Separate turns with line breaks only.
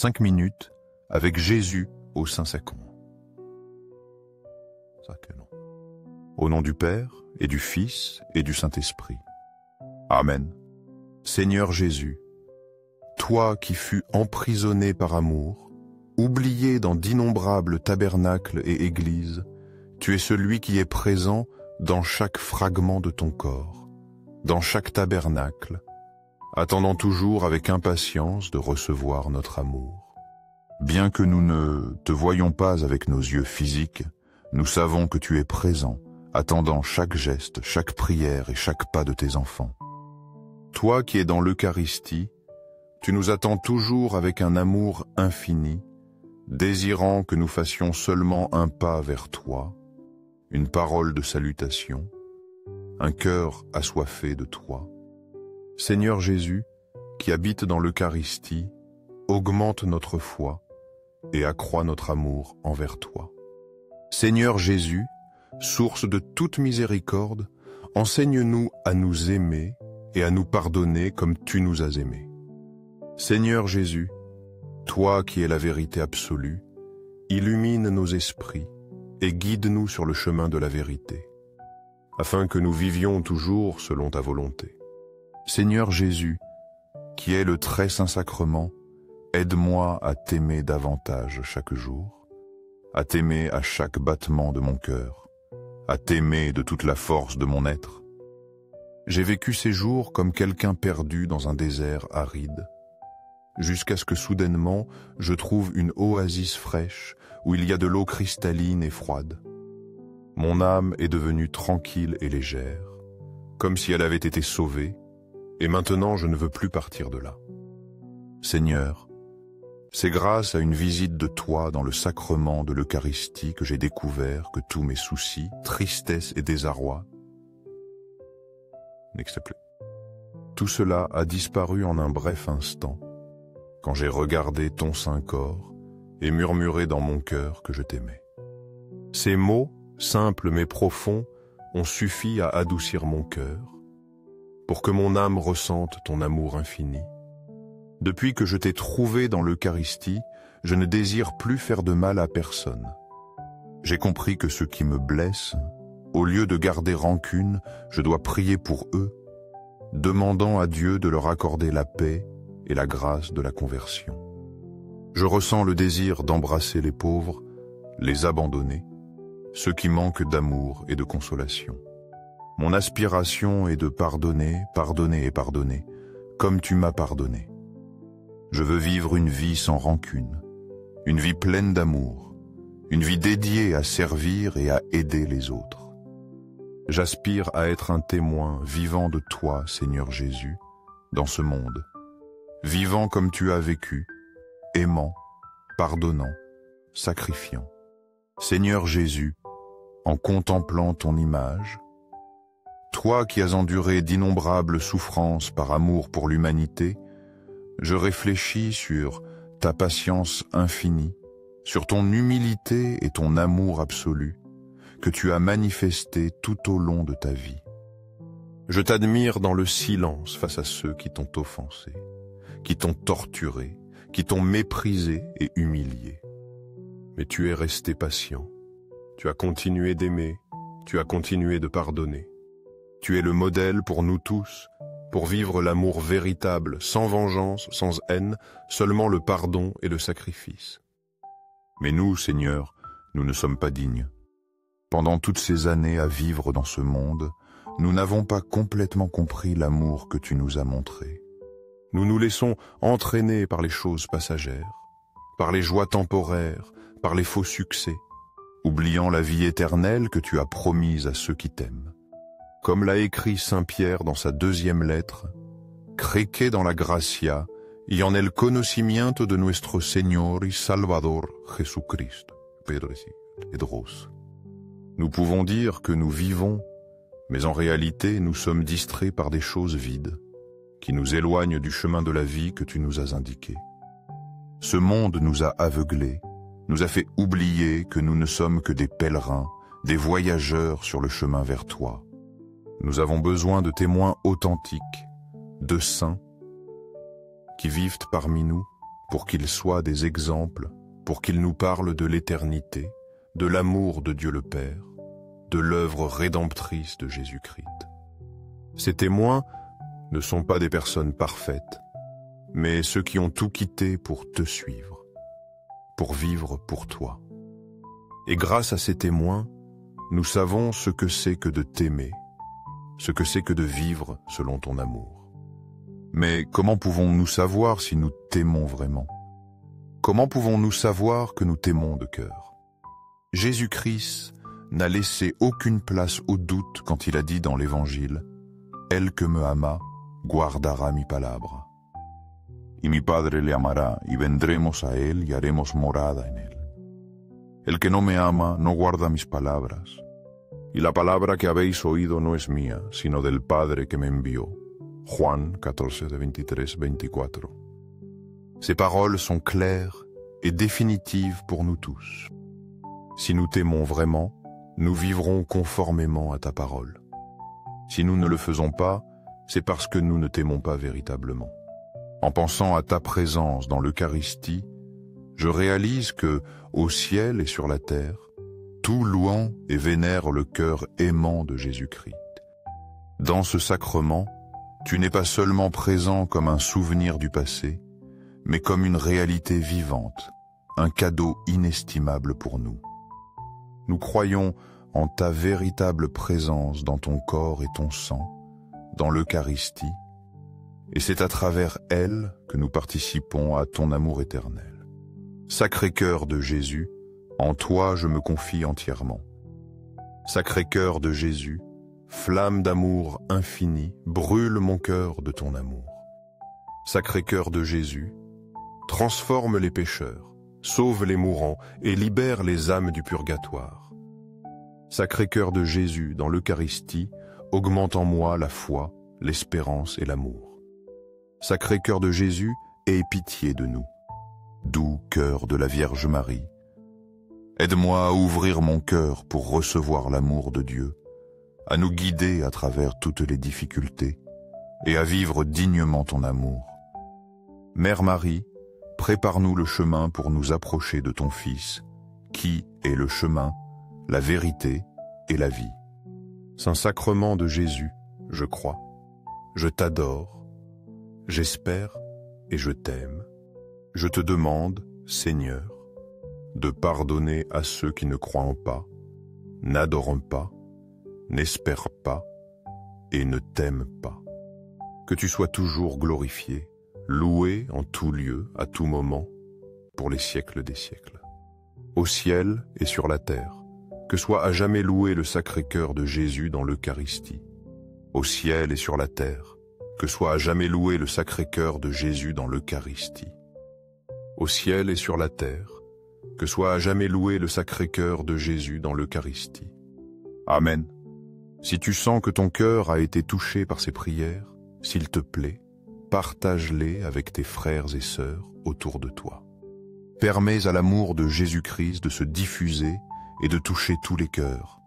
5 minutes avec Jésus au Saint-Sacrement. Au nom du Père, et du Fils, et du Saint-Esprit. Amen. Seigneur Jésus, toi qui fus emprisonné par amour, oublié dans d'innombrables tabernacles et églises, tu es celui qui est présent dans chaque fragment de ton corps, dans chaque tabernacle, attendant toujours avec impatience de recevoir notre amour. Bien que nous ne te voyions pas avec nos yeux physiques, nous savons que tu es présent, attendant chaque geste, chaque prière et chaque pas de tes enfants. Toi qui es dans l'Eucharistie, tu nous attends toujours avec un amour infini, désirant que nous fassions seulement un pas vers toi, une parole de salutation, un cœur assoiffé de toi. Seigneur Jésus, qui habite dans l'Eucharistie, augmente notre foi et accroît notre amour envers toi. Seigneur Jésus, source de toute miséricorde, enseigne-nous à nous aimer et à nous pardonner comme tu nous as aimés. Seigneur Jésus, toi qui es la vérité absolue, illumine nos esprits et guide-nous sur le chemin de la vérité, afin que nous vivions toujours selon ta volonté. Seigneur Jésus, qui est le très saint sacrement, aide-moi à t'aimer davantage chaque jour, à t'aimer à chaque battement de mon cœur, à t'aimer de toute la force de mon être. J'ai vécu ces jours comme quelqu'un perdu dans un désert aride, jusqu'à ce que soudainement je trouve une oasis fraîche où il y a de l'eau cristalline et froide. Mon âme est devenue tranquille et légère, comme si elle avait été sauvée, et maintenant je ne veux plus partir de là. Seigneur, c'est grâce à une visite de toi dans le sacrement de l'Eucharistie que j'ai découvert que tous mes soucis, tristesse et désarroi, tout cela a disparu en un bref instant, quand j'ai regardé ton saint corps et murmuré dans mon cœur que je t'aimais. Ces mots, simples mais profonds, ont suffi à adoucir mon cœur, pour que mon âme ressente ton amour infini. Depuis que je t'ai trouvé dans l'Eucharistie, je ne désire plus faire de mal à personne. J'ai compris que ceux qui me blessent, au lieu de garder rancune, je dois prier pour eux, demandant à Dieu de leur accorder la paix et la grâce de la conversion. Je ressens le désir d'embrasser les pauvres, les abandonner, ceux qui manquent d'amour et de consolation. Mon aspiration est de pardonner, pardonner et pardonner, comme tu m'as pardonné. Je veux vivre une vie sans rancune, une vie pleine d'amour, une vie dédiée à servir et à aider les autres. J'aspire à être un témoin vivant de toi, Seigneur Jésus, dans ce monde, vivant comme tu as vécu, aimant, pardonnant, sacrifiant. Seigneur Jésus, en contemplant ton image, toi qui as enduré d'innombrables souffrances par amour pour l'humanité, je réfléchis sur ta patience infinie, sur ton humilité et ton amour absolu, que tu as manifesté tout au long de ta vie. Je t'admire dans le silence face à ceux qui t'ont offensé, qui t'ont torturé, qui t'ont méprisé et humilié. Mais tu es resté patient, tu as continué d'aimer, tu as continué de pardonner. Tu es le modèle pour nous tous, pour vivre l'amour véritable, sans vengeance, sans haine, seulement le pardon et le sacrifice. Mais nous, Seigneur, nous ne sommes pas dignes. Pendant toutes ces années à vivre dans ce monde, nous n'avons pas complètement compris l'amour que tu nous as montré. Nous nous laissons entraîner par les choses passagères, par les joies temporaires, par les faux succès, oubliant la vie éternelle que tu as promise à ceux qui t'aiment. Comme l'a écrit Saint Pierre dans sa 2e lettre, «Cree dans la gracia y en el conocimiento de nuestro Señor y Salvador Jesucristo». Nous pouvons dire que nous vivons, mais en réalité nous sommes distraits par des choses vides, qui nous éloignent du chemin de la vie que tu nous as indiqué. Ce monde nous a aveuglés, nous a fait oublier que nous ne sommes que des pèlerins, des voyageurs sur le chemin vers toi. Nous avons besoin de témoins authentiques, de saints, qui vivent parmi nous, pour qu'ils soient des exemples, pour qu'ils nous parlent de l'éternité, de l'amour de Dieu le Père, de l'œuvre rédemptrice de Jésus-Christ. Ces témoins ne sont pas des personnes parfaites, mais ceux qui ont tout quitté pour te suivre, pour vivre pour toi. Et grâce à ces témoins, nous savons ce que c'est que de t'aimer, ce que c'est que de vivre selon ton amour. Mais comment pouvons-nous savoir si nous t'aimons vraiment? Comment pouvons-nous savoir que nous t'aimons de cœur? Jésus-Christ n'a laissé aucune place au doute quand il a dit dans l'Évangile « El que me ama, guardará mi palabra. Y mi Padre le amará, y vendremos a él y haremos morada en él. El que no me ama no guarda mis palabras, y la palabra que habéis oído no es mía, sino del Padre que me envió. » Juan 14, 23-24. Ces paroles sont claires et définitives pour nous tous. Si nous t'aimons vraiment, nous vivrons conformément à ta parole. Si nous ne le faisons pas, c'est parce que nous ne t'aimons pas véritablement. En pensant à ta présence dans l'Eucharistie, je réalise que, au ciel et sur la terre, tout louant et vénère le cœur aimant de Jésus-Christ. Dans ce sacrement, tu n'es pas seulement présent comme un souvenir du passé, mais comme une réalité vivante, un cadeau inestimable pour nous. Nous croyons en ta véritable présence dans ton corps et ton sang, dans l'Eucharistie, et c'est à travers elle que nous participons à ton amour éternel. Sacré-Cœur de Jésus, en toi je me confie entièrement. Sacré-Cœur de Jésus, flamme d'amour infini, brûle mon cœur de ton amour. Sacré-Cœur de Jésus, transforme les pécheurs, sauve les mourants et libère les âmes du purgatoire. Sacré-Cœur de Jésus, dans l'Eucharistie, augmente en moi la foi, l'espérance et l'amour. Sacré-Cœur de Jésus, aie pitié de nous. Doux cœur de la Vierge Marie, aide-moi à ouvrir mon cœur pour recevoir l'amour de Dieu, à nous guider à travers toutes les difficultés et à vivre dignement ton amour. Mère Marie, prépare-nous le chemin pour nous approcher de ton Fils, qui est le chemin, la vérité et la vie. Saint-Sacrement de Jésus, je crois, je t'adore, j'espère et je t'aime. Je te demande, Seigneur, de pardonner à ceux qui ne croient pas, n'adorent pas, n'espèrent pas et ne t'aiment pas. Que tu sois toujours glorifié, loué en tout lieu, à tout moment, pour les siècles des siècles. Au ciel et sur la terre, que soit à jamais loué le Sacré-Cœur de Jésus dans l'Eucharistie. Au ciel et sur la terre, que soit à jamais loué le Sacré-Cœur de Jésus dans l'Eucharistie. Au ciel et sur la terre, que soit à jamais loué le Sacré-Cœur de Jésus dans l'Eucharistie. Amen. Si tu sens que ton cœur a été touché par ces prières, s'il te plaît, partage-les avec tes frères et sœurs autour de toi. Permets à l'amour de Jésus-Christ de se diffuser et de toucher tous les cœurs,